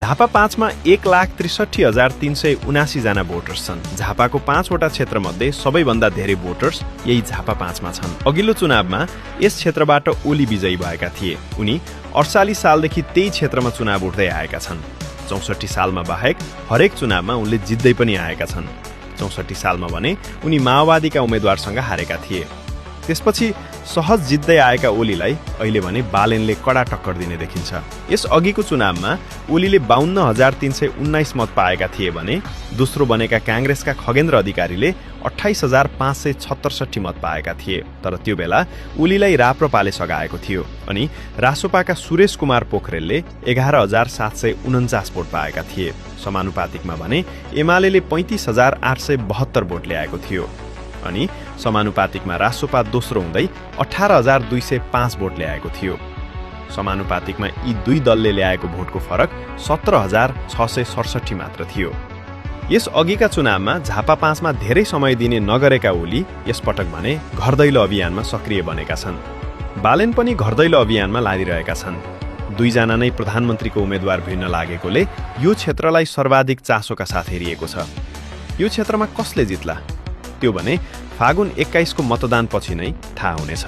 झापा 5 मा 1,63,379 जना भोटर्स छन्। झापाको 5 वटा क्षेत्रमध्ये सबैभन्दा धेरै भोटर्स यही झापा 5 मा छन्। अघिल्लो चुनावमा यस क्षेत्रबाट ओली विजयी भएका थिए। उनी 48 सालदेखि त्यही क्षेत्रमा चुनाव उठ्दै आएका छन्। 64 सालमा बाहेक हरेक चुनावमा उनले जित्दै पनि आएका छन्। 64 सालमा भने उनी माओवादीका उम्मेद्वारसँग हारेका थिए। त्यसपछि सहज जित्दै आएका ओलीलाई अहिले भने बालेनले कडा टक्कर दिने देखिन्छ। यस अघिको चुनावमा ओलीले 52,319 मत पाएका थिए भने दोस्रो बनेका कांग्रेसका खगेन्द्र अधिकारीले 28,567 मत पाएका थिए। तर त्यो बेला ओलीलाई राप्रपाले सघाएको थियो अनि रासोपाका सुरेश कुमार पोखरेलले 11,749 भोट पाएका थिए। समानुपातिकमा भने एमालेले 35,872 भोट ल्याएको थियो अनि समानुपातिकमा रासोपा दोस्रो हुँदै 18,205 भोट ल्याएको थियो। समानुपातिकमा यी दुई दलले ल्याएको भोटको फरक 17,667 मात्र थियो। यस अघिका चुनावमा झापा 5 मा धेरै समय दिने नगरेका ओली यसपटक भने घर दैलो अभियानमा सक्रिय बनेका छन्। बालेन पनि घर दैलो अभियानमा लागिरहेका छन्। दुईजना नै प्रधानमन्त्रीको उम्मेद्वार भिड्न लागेकोले यो क्षेत्रलाई सर्वाधिक चासोका साथ हेरिएको छ। यो क्षेत्रमा कसले जित्ला त्यो भने फागुन 21 को मतदान पछि नै थाहा हुनेछ।